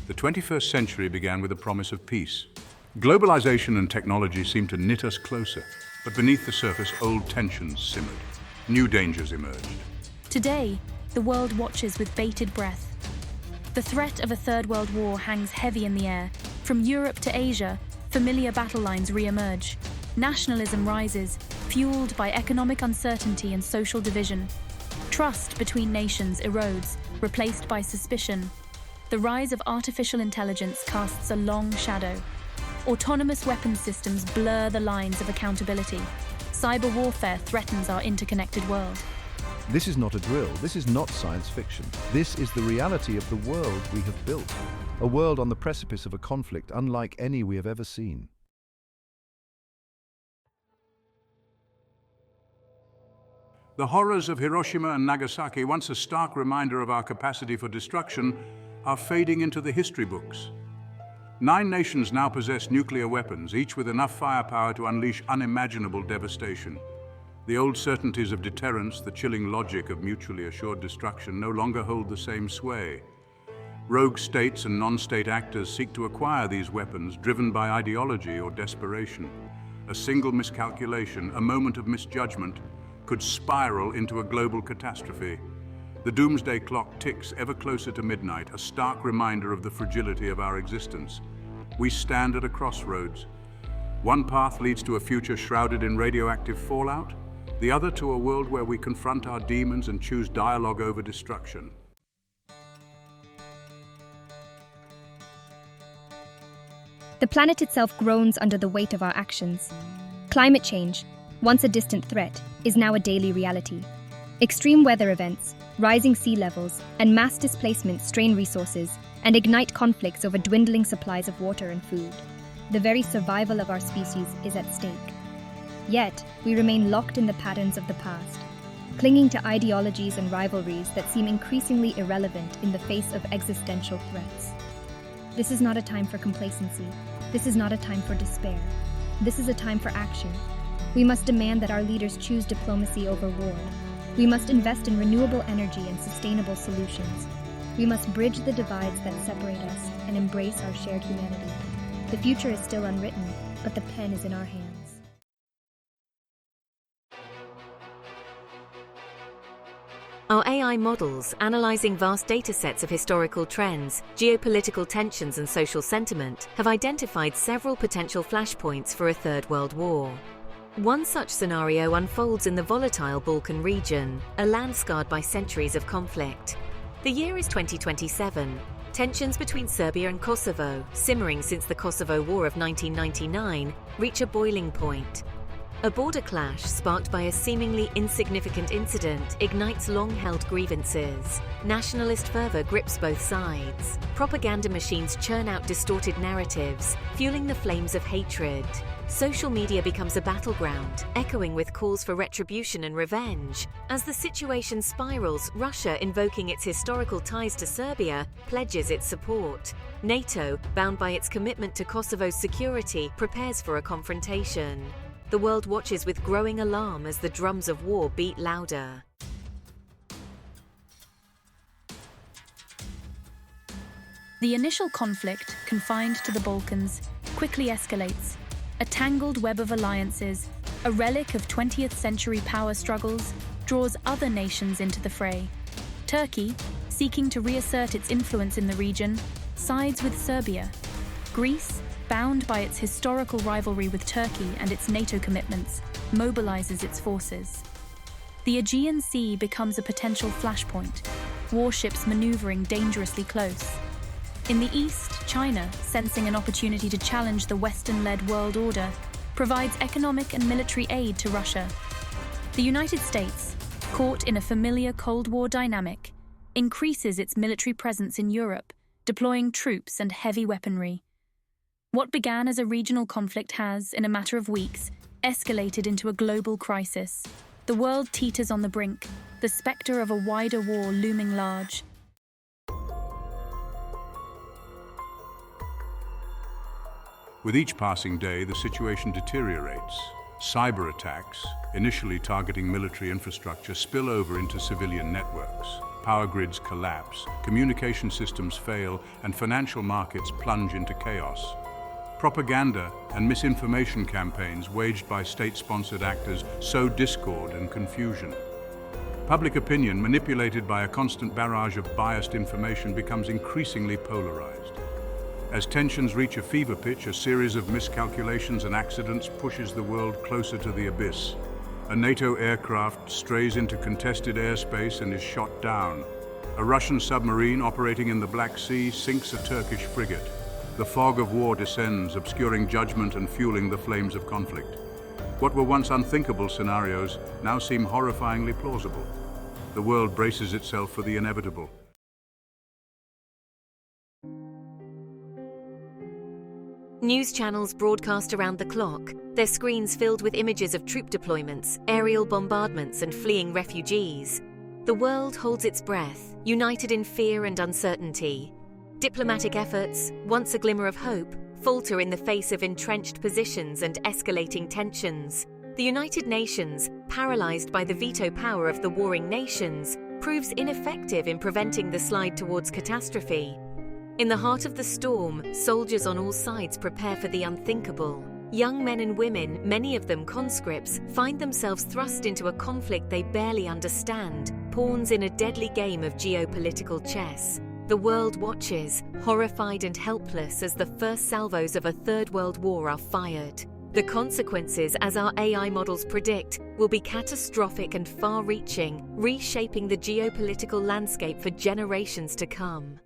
The 21st century began with a promise of peace. Globalization and technology seemed to knit us closer, but beneath the surface, old tensions simmered. New dangers emerged. Today, the world watches with bated breath. The threat of a third world war hangs heavy in the air. From Europe to Asia, familiar battle lines re-emerge. Nationalism rises, fueled by economic uncertainty and social division. Trust between nations erodes, replaced by suspicion. The rise of artificial intelligence casts a long shadow. Autonomous weapons systems blur the lines of accountability. Cyberwarfare threatens our interconnected world. This is not a drill, this is not science fiction. This is the reality of the world we have built. A world on the precipice of a conflict unlike any we have ever seen. The horrors of Hiroshima and Nagasaki, once a stark reminder of our capacity for destruction, are fading into the history books. 9 nations now possess nuclear weapons, each with enough firepower to unleash unimaginable devastation. The old certainties of deterrence, the chilling logic of mutually assured destruction, no longer hold the same sway. Rogue states and non-state actors seek to acquire these weapons, driven by ideology or desperation. A single miscalculation, a moment of misjudgment, could spiral into a global catastrophe. The doomsday clock ticks ever closer to midnight, a stark reminder of the fragility of our existence. We stand at a crossroads. One path leads to a future shrouded in radioactive fallout, the other to a world where we confront our demons and choose dialogue over destruction. The planet itself groans under the weight of our actions. Climate change, once a distant threat, is now a daily reality. Extreme weather events, rising sea levels, and mass displacement strain resources and ignite conflicts over dwindling supplies of water and food. The very survival of our species is at stake. Yet, we remain locked in the patterns of the past, clinging to ideologies and rivalries that seem increasingly irrelevant in the face of existential threats. This is not a time for complacency. This is not a time for despair. This is a time for action. We must demand that our leaders choose diplomacy over war. We must invest in renewable energy and sustainable solutions. We must bridge the divides that separate us and embrace our shared humanity. The future is still unwritten, but the pen is in our hands. Our AI models, analyzing vast datasets of historical trends, geopolitical tensions and social sentiment, have identified several potential flashpoints for a third world war. One such scenario unfolds in the volatile Balkan region, a land scarred by centuries of conflict. The year is 2027. Tensions between Serbia and Kosovo, simmering since the Kosovo War of 1999, reach a boiling point. A border clash sparked by a seemingly insignificant incident ignites long-held grievances. Nationalist fervor grips both sides. Propaganda machines churn out distorted narratives, fueling the flames of hatred. Social media becomes a battleground, echoing with calls for retribution and revenge. As the situation spirals, Russia, invoking its historical ties to Serbia, pledges its support. NATO, bound by its commitment to Kosovo's security, prepares for a confrontation. The world watches with growing alarm as the drums of war beat louder. The initial conflict, confined to the Balkans, quickly escalates. A tangled web of alliances, a relic of 20th century power struggles, draws other nations into the fray. Turkey, seeking to reassert its influence in the region, sides with Serbia. Greece, bound by its historical rivalry with Turkey and its NATO commitments, mobilizes its forces. The Aegean Sea becomes a potential flashpoint, warships maneuvering dangerously close. In the east, China, sensing an opportunity to challenge the Western-led world order, provides economic and military aid to Russia. The United States, caught in a familiar Cold War dynamic, increases its military presence in Europe, deploying troops and heavy weaponry. What began as a regional conflict has, in a matter of weeks, escalated into a global crisis. The world teeters on the brink, the spectre of a wider war looming large. With each passing day, the situation deteriorates. Cyberattacks, initially targeting military infrastructure, spill over into civilian networks. power grids collapse, communication systems fail, and financial markets plunge into chaos. Propaganda and misinformation campaigns waged by state-sponsored actors sow discord and confusion. Public opinion, manipulated by a constant barrage of biased information, becomes increasingly polarized. As tensions reach a fever pitch, a series of miscalculations and accidents pushes the world closer to the abyss. A NATO aircraft strays into contested airspace and is shot down. A Russian submarine operating in the Black Sea sinks a Turkish frigate. The fog of war descends, obscuring judgment and fueling the flames of conflict. What were once unthinkable scenarios now seem horrifyingly plausible. The world braces itself for the inevitable. News channels broadcast around the clock, their screens filled with images of troop deployments, aerial bombardments, and fleeing refugees. The world holds its breath, united in fear and uncertainty. Diplomatic efforts, once a glimmer of hope, falter in the face of entrenched positions and escalating tensions. The United Nations, paralyzed by the veto power of the warring nations, proves ineffective in preventing the slide towards catastrophe. In the heart of the storm, soldiers on all sides prepare for the unthinkable. Young men and women, many of them conscripts, find themselves thrust into a conflict they barely understand, pawns in a deadly game of geopolitical chess. The world watches, horrified and helpless, as the first salvos of a third world war are fired. The consequences, as our AI models predict, will be catastrophic and far-reaching, reshaping the geopolitical landscape for generations to come.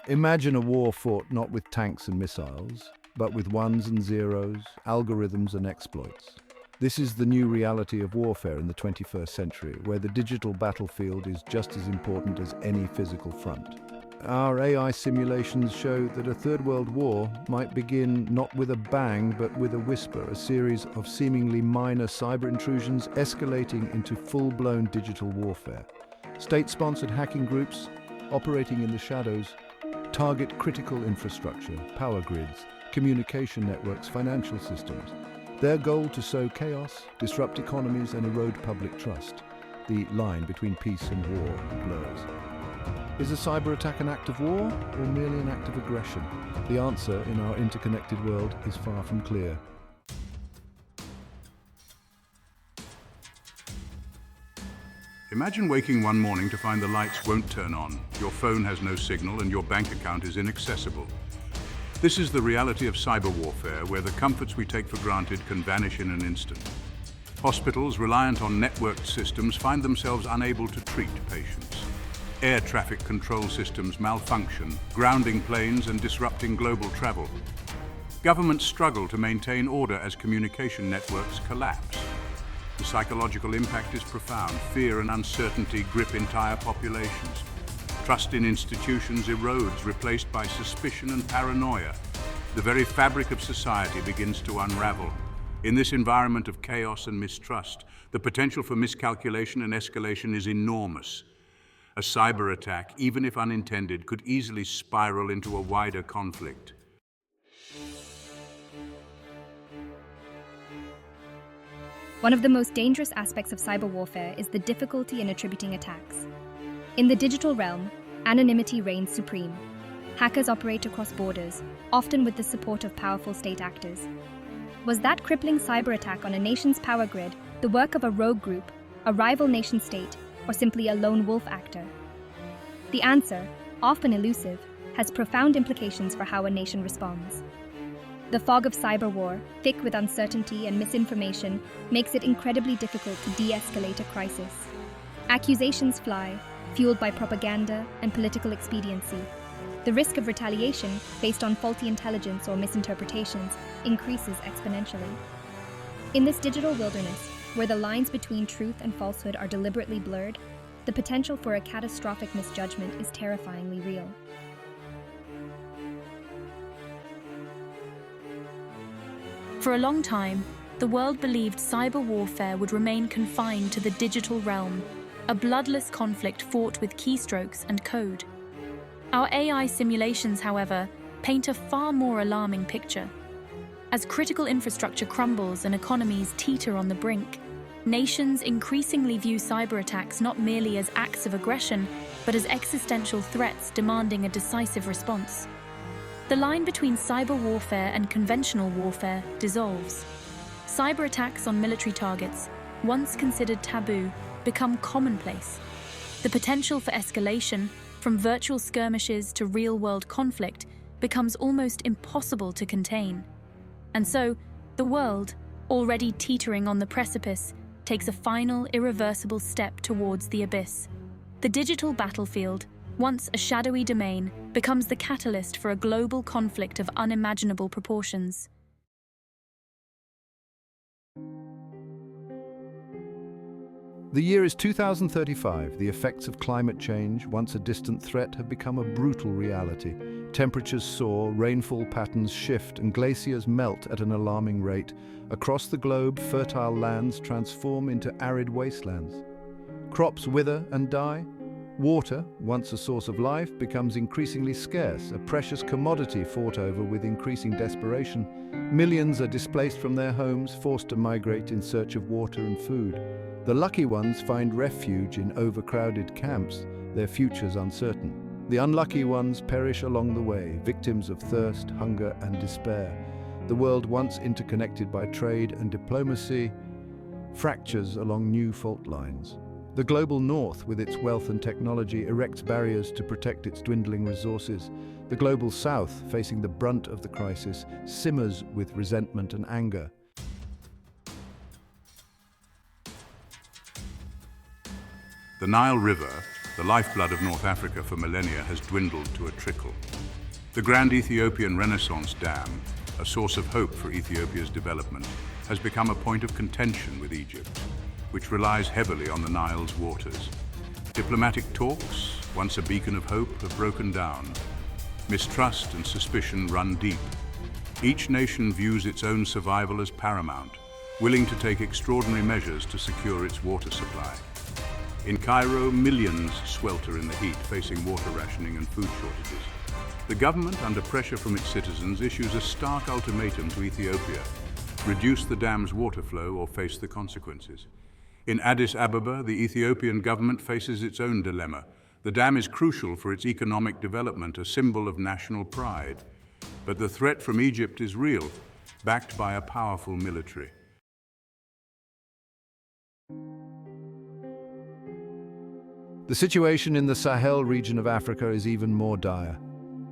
Imagine a war fought not with tanks and missiles, but with ones and zeros, algorithms and exploits. This is the new reality of warfare in the 21st century, where the digital battlefield is just as important as any physical front. Our AI simulations show that a Third World War might begin not with a bang, but with a whisper, a series of seemingly minor cyber intrusions escalating into full-blown digital warfare. State-sponsored hacking groups, operating in the shadows, target critical infrastructure, power grids, communication networks, financial systems. Their goal to sow chaos, disrupt economies and erode public trust. The line between peace and war blurs. Is a cyber attack an act of war or merely an act of aggression? The answer in our interconnected world is far from clear. Imagine waking one morning to find the lights won't turn on, your phone has no signal, and your bank account is inaccessible. This is the reality of cyber warfare, where the comforts we take for granted can vanish in an instant. Hospitals reliant on networked systems find themselves unable to treat patients. Air traffic control systems malfunction, grounding planes and disrupting global travel. Governments struggle to maintain order as communication networks collapse. The psychological impact is profound. Fear and uncertainty grip entire populations. Trust in institutions erodes, replaced by suspicion and paranoia. The very fabric of society begins to unravel. In this environment of chaos and mistrust, the potential for miscalculation and escalation is enormous. A cyber attack, even if unintended, could easily spiral into a wider conflict. One of the most dangerous aspects of cyber warfare is the difficulty in attributing attacks. In the digital realm, anonymity reigns supreme. Hackers operate across borders, often with the support of powerful state actors. Was that crippling cyber attack on a nation's power grid the work of a rogue group, a rival nation-state, or simply a lone wolf actor? The answer, often elusive, has profound implications for how a nation responds. The fog of cyberwar, thick with uncertainty and misinformation, makes it incredibly difficult to de-escalate a crisis. Accusations fly, fueled by propaganda and political expediency. The risk of retaliation, based on faulty intelligence or misinterpretations, increases exponentially. In this digital wilderness, where the lines between truth and falsehood are deliberately blurred, the potential for a catastrophic misjudgment is terrifyingly real. For a long time, the world believed cyber warfare would remain confined to the digital realm, a bloodless conflict fought with keystrokes and code. Our AI simulations, however, paint a far more alarming picture. As critical infrastructure crumbles and economies teeter on the brink, nations increasingly view cyberattacks not merely as acts of aggression, but as existential threats demanding a decisive response. The line between cyber warfare and conventional warfare dissolves. Cyberattacks on military targets, once considered taboo, become commonplace. The potential for escalation, from virtual skirmishes to real-world conflict, becomes almost impossible to contain. And so, the world, already teetering on the precipice, takes a final, irreversible step towards the abyss. The digital battlefield, once a shadowy domain, becomes the catalyst for a global conflict of unimaginable proportions. The year is 2035. The effects of climate change, once a distant threat, have become a brutal reality. Temperatures soar, rainfall patterns shift, and glaciers melt at an alarming rate. Across the globe, fertile lands transform into arid wastelands. Crops wither and die. Water, once a source of life, becomes increasingly scarce, a precious commodity fought over with increasing desperation. Millions are displaced from their homes, forced to migrate in search of water and food. The lucky ones find refuge in overcrowded camps, their futures uncertain. The unlucky ones perish along the way, victims of thirst, hunger, and despair. The world, once interconnected by trade and diplomacy, fractures along new fault lines. The global north, with its wealth and technology, erects barriers to protect its dwindling resources. The global south, facing the brunt of the crisis, simmers with resentment and anger. The Nile River, the lifeblood of North Africa for millennia, has dwindled to a trickle. The Grand Ethiopian Renaissance Dam, a source of hope for Ethiopia's development, has become a point of contention with Egypt, which relies heavily on the Nile's waters. Diplomatic talks, once a beacon of hope, have broken down. Mistrust and suspicion run deep. Each nation views its own survival as paramount, willing to take extraordinary measures to secure its water supply. In Cairo, millions swelter in the heat, facing water rationing and food shortages. The government, under pressure from its citizens, issues a stark ultimatum to Ethiopia: reduce the dam's water flow or face the consequences. In Addis Ababa, the Ethiopian government faces its own dilemma. The dam is crucial for its economic development, a symbol of national pride. But the threat from Egypt is real, backed by a powerful military. The situation in the Sahel region of Africa is even more dire.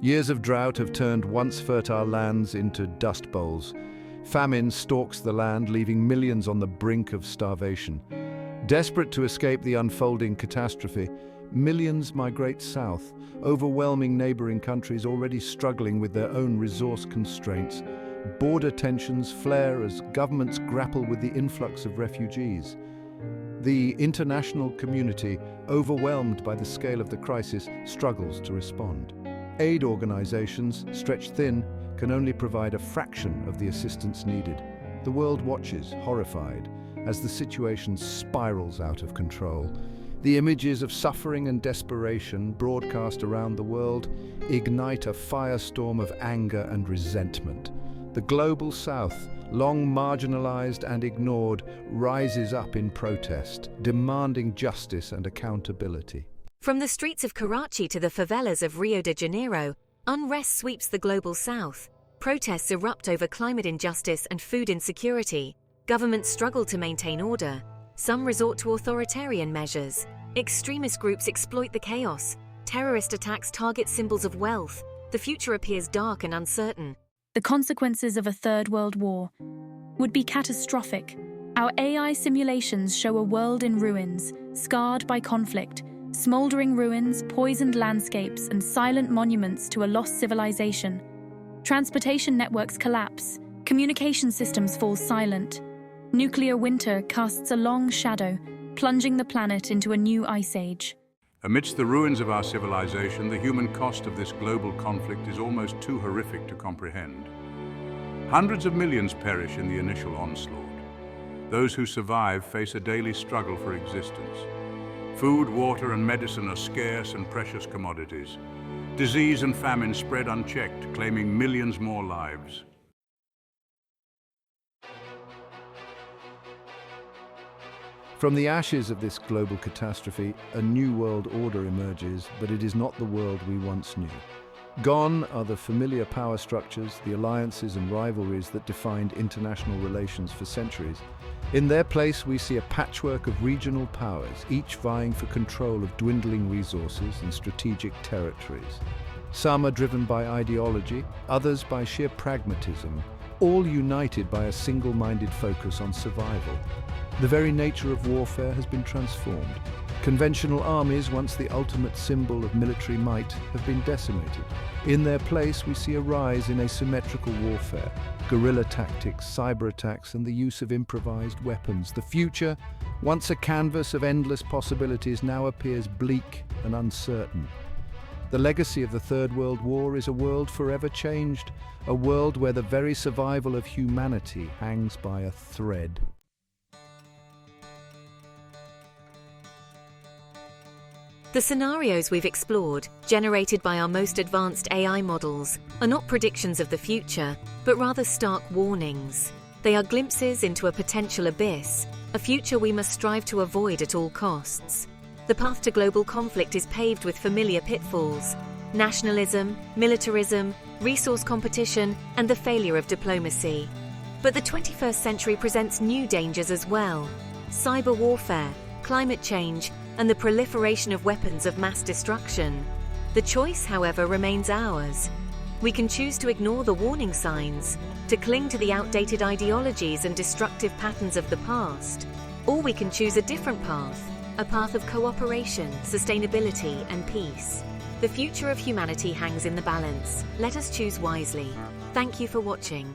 Years of drought have turned once fertile lands into dust bowls. Famine stalks the land, leaving millions on the brink of starvation. Desperate to escape the unfolding catastrophe, millions migrate south, overwhelming neighboring countries already struggling with their own resource constraints. Border tensions flare as governments grapple with the influx of refugees. The international community, overwhelmed by the scale of the crisis, struggles to respond. Aid organizations, stretched thin, can only provide a fraction of the assistance needed. The world watches, horrified, as the situation spirals out of control. The images of suffering and desperation broadcast around the world ignite a firestorm of anger and resentment. The global south, long marginalized and ignored, rises up in protest, demanding justice and accountability. From the streets of Karachi to the favelas of Rio de Janeiro, unrest sweeps the global south. Protests erupt over climate injustice and food insecurity. Governments struggle to maintain order. Some resort to authoritarian measures. Extremist groups exploit the chaos. Terrorist attacks target symbols of wealth. The future appears dark and uncertain. The consequences of a third world war would be catastrophic. Our AI simulations show a world in ruins, scarred by conflict, smoldering ruins, poisoned landscapes, and silent monuments to a lost civilization. Transportation networks collapse, communication systems fall silent. Nuclear winter casts a long shadow, plunging the planet into a new ice age. Amidst the ruins of our civilization, the human cost of this global conflict is almost too horrific to comprehend. Hundreds of millions perish in the initial onslaught. Those who survive face a daily struggle for existence. Food, water, and medicine are scarce and precious commodities. Disease and famine spread unchecked, claiming millions more lives. ' From the ashes of this global catastrophe, a new world order emerges, but it is not the world we once knew. Gone are the familiar power structures, the alliances and rivalries that defined international relations for centuries. In their place, we see a patchwork of regional powers, each vying for control of dwindling resources and strategic territories. Some are driven by ideology, others by sheer pragmatism, all united by a single-minded focus on survival. The very nature of warfare has been transformed. Conventional armies, once the ultimate symbol of military might, have been decimated. In their place, we see a rise in asymmetrical warfare, guerrilla tactics, cyberattacks, and the use of improvised weapons. The future, once a canvas of endless possibilities, now appears bleak and uncertain. The legacy of the Third World War is a world forever changed, a world where the very survival of humanity hangs by a thread. The scenarios we've explored, generated by our most advanced AI models, are not predictions of the future, but rather stark warnings. They are glimpses into a potential abyss, a future we must strive to avoid at all costs. The path to global conflict is paved with familiar pitfalls: nationalism, militarism, resource competition, and the failure of diplomacy. But the 21st century presents new dangers as well: cyber warfare, climate change, and the proliferation of weapons of mass destruction. The choice, however, remains ours. We can choose to ignore the warning signs, to cling to the outdated ideologies and destructive patterns of the past, or we can choose a different path, a path of cooperation, sustainability, and peace. The future of humanity hangs in the balance. Let us choose wisely. Thank you for watching.